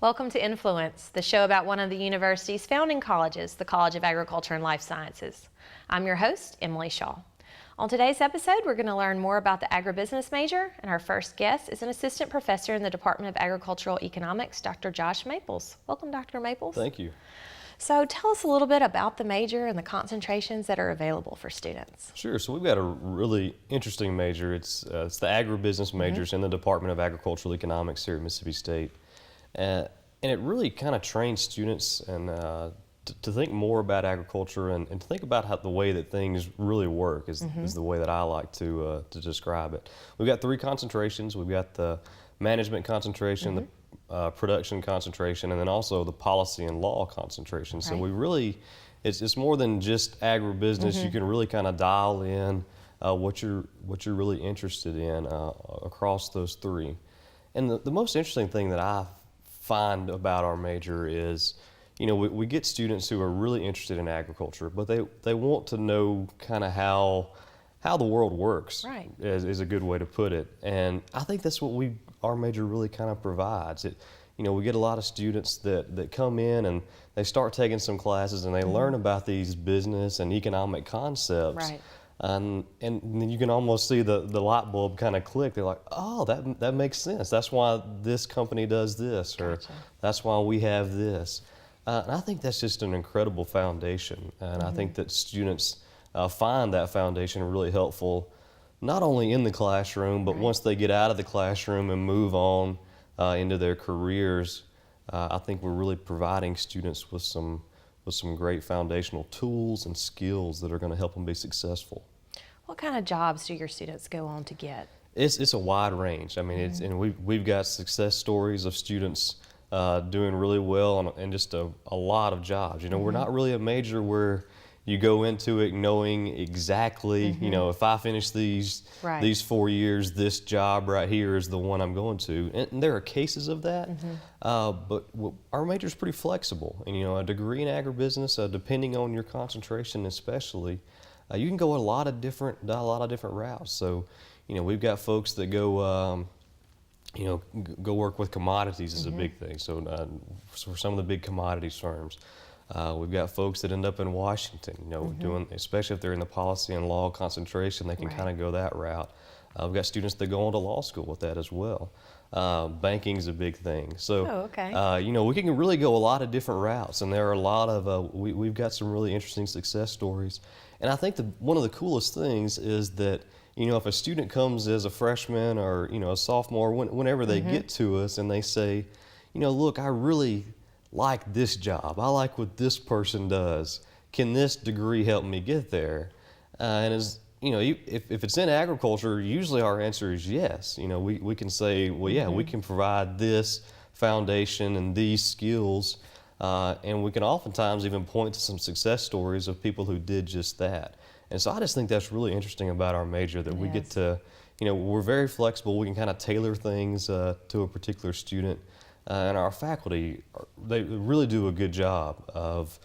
Welcome to Influence, the show about one of the university's founding colleges, the College of Agriculture and Life Sciences. I'm your host, Emily Shaw. On today's episode, we're going to learn more about the agribusiness major, and our first guest is an assistant professor in the Department of Agricultural Economics, Dr. Josh Maples. Welcome, Dr. Maples. Thank you. So tell us a little bit about the major and the concentrations that are available for students. Sure. So we've got a really interesting major. It's the agribusiness majors in the Department of Agricultural Economics here at Mississippi State. And it really kind of trains students and to think more about agriculture and to think about how the way that things really work is the way that I like to describe it. We've got three concentrations. We've got the management concentration, the production concentration, and then also the policy and law concentration. Right. So we really, it's more than just agribusiness. You can really kind of dial in what you're really interested in across those three. And the most interesting thing that I find about our major is, you know, we get students who are really interested in agriculture, but they want to know kind of how the world works. Right. is a good way to put it. And I think that's what our major really kind of provides. You know, we get a lot of students that come in and they start taking some classes and they learn about these business and economic concepts. Right. And you can almost see the light bulb kind of click. They're like, oh, that makes sense. That's why this company does this, or that's why we have this. And I think that's just an incredible foundation. And I think that students find that foundation really helpful, not only in the classroom, but once they get out of the classroom and move on into their careers. I think we're really providing students with some great foundational tools and skills that are going to help them be successful. What kind of jobs do your students go on to get? It's a wide range. I mean, and we've got success stories of students doing really well and just a lot of jobs. You know, we're not really a major where you go into it knowing exactly, you know, if I finish these 4 years, this job right here is the one I'm going to. And there are cases of that, but our major is pretty flexible. And, you know, a degree in agribusiness, depending on your concentration especially, you can go a lot of different routes. So, you know, we've got folks that go, you know, go work with commodities is a big thing. So for some of the big commodities firms, we've got folks that end up in Washington, you know, doing, especially if they're in the policy and law concentration, they can kind of go that route. We've got students that go on to law school with that as well. Banking's a big thing. So, you know, we can really go a lot of different routes, and there are a lot of, we've got some really interesting success stories. And I think one of the coolest things is that, you know, if a student comes as a freshman or, you know, a sophomore, whenever they get to us and they say, you know, look, I really like this job. I like what this person does. Can this degree help me get there? And as you know, if it's in agriculture, usually our answer is yes. You know, we can say, well, yeah, we can provide this foundation and these skills, and we can oftentimes even point to some success stories of people who did just that. And so I just think that's really interesting about our major, that we get to, you know, we're very flexible. We can kind of tailor things to a particular student. And our faculty, they really do a good job of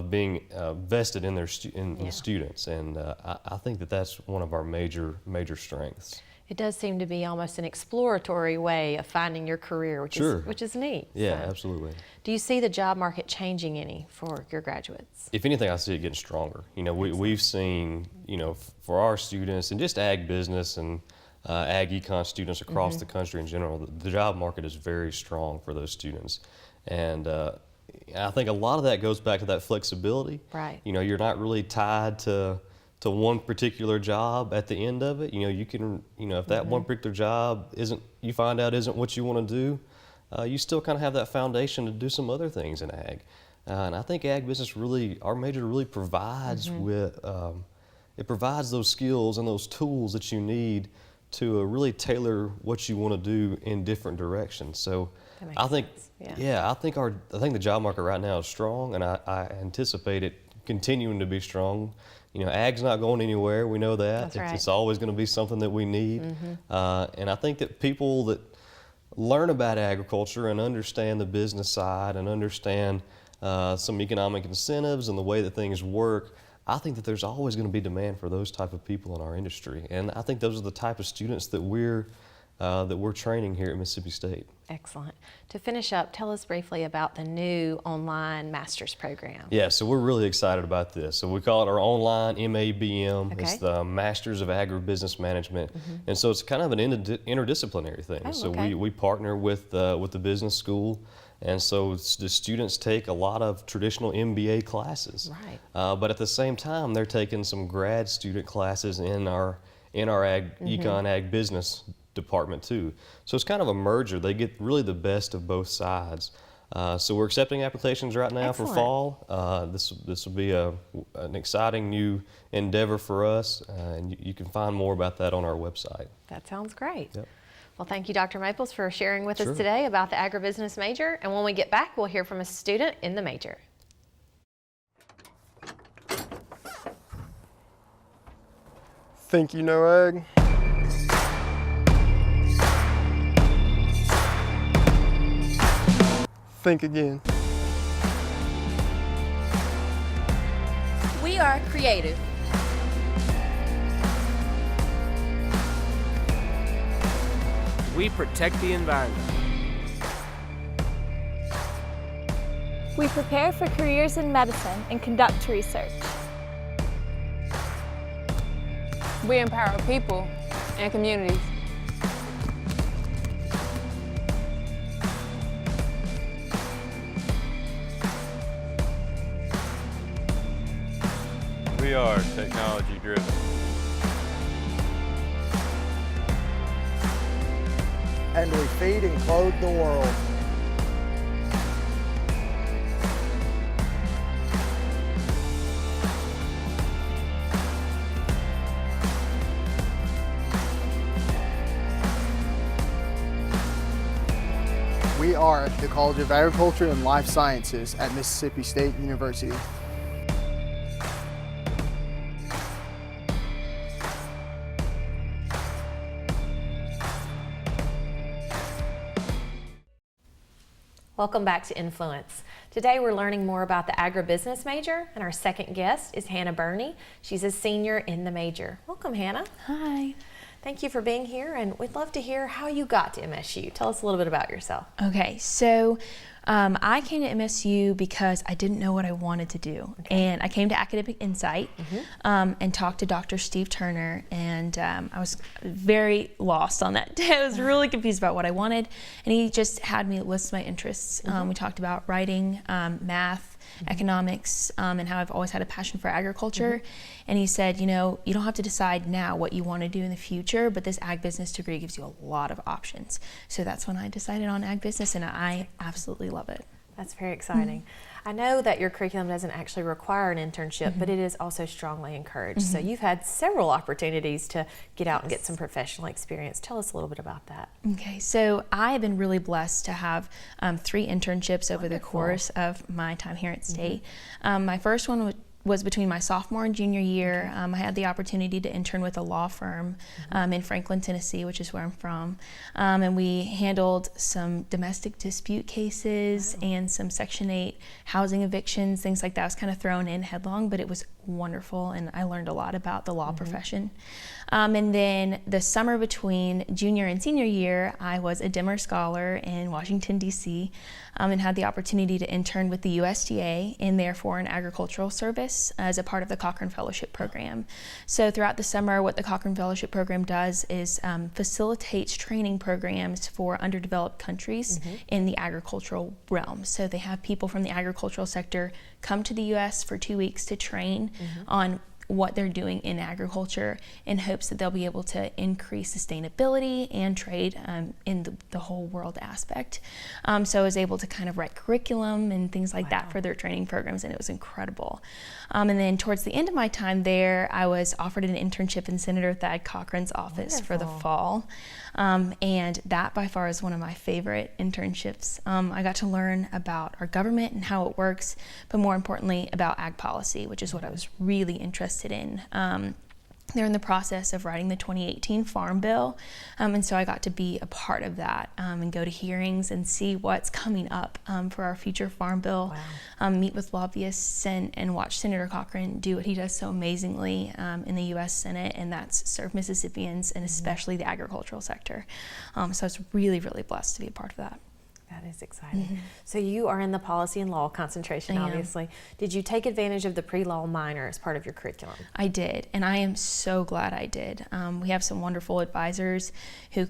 being vested in their in students, and I think that's one of our major strengths. It does seem to be almost an exploratory way of finding your career, which is neat. Yeah, absolutely. Do you see the job market changing any for your graduates? If anything, I see it getting stronger. You know, we've seen, you know, for our students and just ag business and ag econ students across the country in general, the job market is very strong for those students. And I think a lot of that goes back to that flexibility. Right. You know, you're not really tied to one particular job at the end of it. You know, you can, you know, if that one particular job you find out isn't what you want to do, you still kind of have that foundation to do some other things in ag. And I think ag business our major really provides it provides those skills and those tools that you need to really tailor what you want to do in different directions. So I think, I think the job market right now is strong, and I anticipate it continuing to be strong. You know, ag's not going anywhere. We know that. It's always going to be something that we need. And I think that people that learn about agriculture and understand the business side and understand some economic incentives and the way that things work, I think that there's always going to be demand for those type of people in our industry. And I think those are the type of students that we're that we're training here at Mississippi State. Excellent. To finish up, tell us briefly about the new online master's program. Yeah, so we're really excited about this. So we call it our online MABM. Okay. It's the Masters of Agribusiness Management. And so it's kind of an interdisciplinary thing. Oh, so okay. we partner with the business school. And so the students take a lot of traditional MBA classes. Right. But at the same time, they're taking some grad student classes in our econ ag business department too. So it's kind of a merger. They get really the best of both sides. So we're accepting applications right now Excellent. for fall. This will be an exciting new endeavor for us, and you can find more about that on our website. That sounds great. Yep. Well, thank you, Dr. Maples, for sharing with Sure. us today about the agribusiness major. And when we get back, we'll hear from a student in the major. Think you know ag? Think again. We are creative. We protect the environment. We prepare for careers in medicine and conduct research. We empower people and communities. We are technology driven. And we feed and clothe the world. We are the College of Agriculture and Life Sciences at Mississippi State University. Welcome back to Influence. Today we're learning more about the agribusiness major, and our second guest is Hannah Burney. She's a senior in the major. Welcome, Hannah. Hi. Thank you for being here, and we'd love to hear how you got to MSU. Tell us a little bit about yourself. Okay, so I came to MSU because I didn't know what I wanted to do. And I came to Academic Insight and talked to Dr. Steve Turner, and I was very lost on that day. I was really confused about what I wanted, and he just had me list my interests. We talked about writing, math, economics, and how I've always had a passion for agriculture. And he said, you know, you don't have to decide now what you want to do in the future, but this ag business degree gives you a lot of options. So that's when I decided on ag business, and I absolutely love it. That's very exciting. I know that your curriculum doesn't actually require an internship, but it is also strongly encouraged. So you've had several opportunities to get out and get some professional experience. Tell us a little bit about that. Okay, so I have been really blessed to have 3 internships over the course of my time here at State. My first one was between my sophomore and junior year. I had the opportunity to intern with a law firm in Franklin, Tennessee, which is where I'm from. And we handled some domestic dispute cases and some Section 8 housing evictions, things like that. I was kind of thrown in headlong, but it was wonderful, and I learned a lot about the law profession. And then the summer between junior and senior year, I was a Dimmer Scholar in Washington, D.C., and had the opportunity to intern with the USDA in their Foreign Agricultural Service as a part of the Cochrane Fellowship Program. So throughout the summer, what the Cochrane Fellowship Program does is facilitates training programs for underdeveloped countries in the agricultural realm. So they have people from the agricultural sector come to the U.S. for 2 weeks to train on what they're doing in agriculture in hopes that they'll be able to increase sustainability and trade in the whole world aspect. So I was able to kind of write curriculum and things like that for their training programs, and it was incredible. And then towards the end of my time there, I was offered an internship in Senator Thad Cochran's office for the fall. And that by far is one of my favorite internships. I got to learn about our government and how it works, but more importantly about ag policy, which is what I was really interested in. they're in the process of writing the 2018 Farm Bill, and so I got to be a part of that and go to hearings and see what's coming up for our future Farm Bill. Wow. Meet with lobbyists and watch Senator Cochran do what he does so amazingly in the U.S. Senate, and that's serve Mississippians and especially the agricultural sector. So I was really, really blessed to be a part of that. That is exciting. So you are in the policy and law concentration, I am. obviously. Did you take advantage of the pre-law minor as part of your curriculum? I did, and I am so glad I did. We have some wonderful advisors who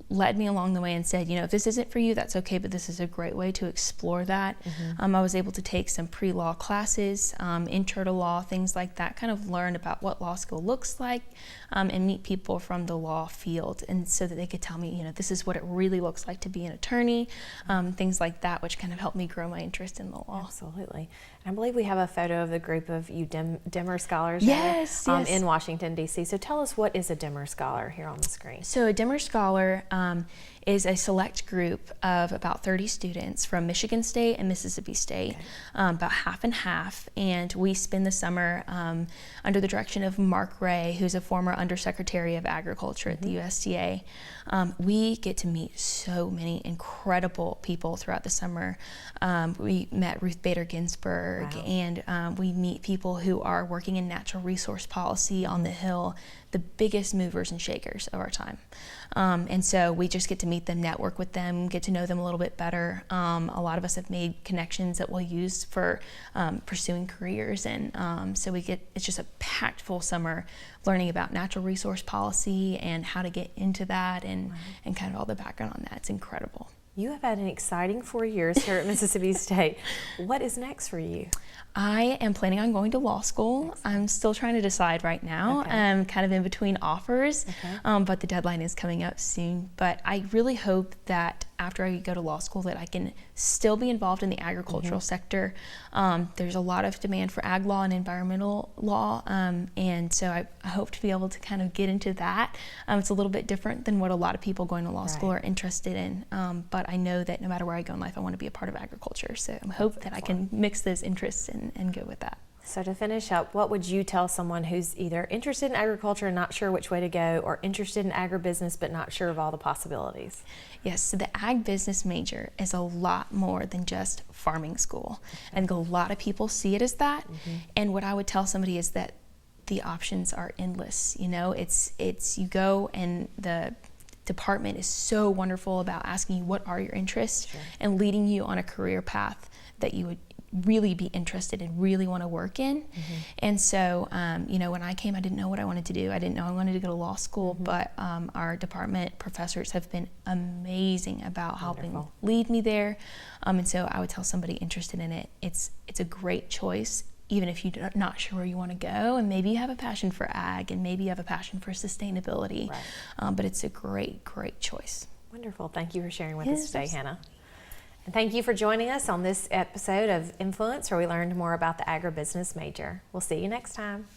led me along the way and said, you know, if this isn't for you, that's okay, but this is a great way to explore that. I was able to take some pre-law classes, intro to law, things like that, kind of learn about what law school looks like, and meet people from the law field, and so that they could tell me, you know, this is what it really looks like to be an attorney, things like that, which kind of helped me grow my interest in the law. Absolutely. And I believe we have a photo of the group of you Demmer Scholars Yes, there, yes. in Washington, D.C. So tell us, what is a Demmer Scholar here on the screen? So a Demmer Scholar is a select group of about 30 students from Michigan State and Mississippi State, about half and half, and we spend the summer under the direction of Mark Ray, who's a former Undersecretary of Agriculture at the USDA. We get to meet so many incredible people throughout the summer. We met Ruth Bader Ginsburg, Wow. and we meet people who are working in natural resource policy on the Hill, the biggest movers and shakers of our time. And so we just get to meet them, network with them, get to know them a little bit better. A lot of us have made connections that we'll use for pursuing careers, and so it's just a packed full summer learning about natural resource policy and how to get into that, and kind of all the background on that. It's incredible. You have had an exciting 4 years here at Mississippi State. What is next for you? I am planning on going to law school. I'm still trying to decide right now. Okay. I'm kind of in between offers, Okay. but the deadline is coming up soon. But I really hope that after I go to law school that I can still be involved in the agricultural sector. There's a lot of demand for ag law and environmental law, and so I hope to be able to kind of get into that. It's a little bit different than what a lot of people going to law school are interested in, but I know that no matter where I go in life, I want to be a part of agriculture. So I hope that I can mix those interests and go with that. So to finish up, what would you tell someone who's either interested in agriculture and not sure which way to go, or interested in agribusiness but not sure of all the possibilities? Yes, so the ag business major is a lot more than just farming school. I think a lot of people see it as that. And what I would tell somebody is that the options are endless. You know, it's you go, and the department is so wonderful about asking you what are your interests and leading you on a career path that you would really be interested and really want to work in. And so, you know, when I came, I didn't know what I wanted to do. I didn't know I wanted to go to law school, but our department professors have been amazing about helping lead me there. And so I would tell somebody interested in it, it's a great choice, even if you're not sure where you want to go, and maybe you have a passion for ag, and maybe you have a passion for sustainability, but it's a great, great choice. Wonderful. Thank you for sharing with us today, Hannah. And thank you for joining us on this episode of Influence, where we learned more about the agribusiness major. We'll see you next time.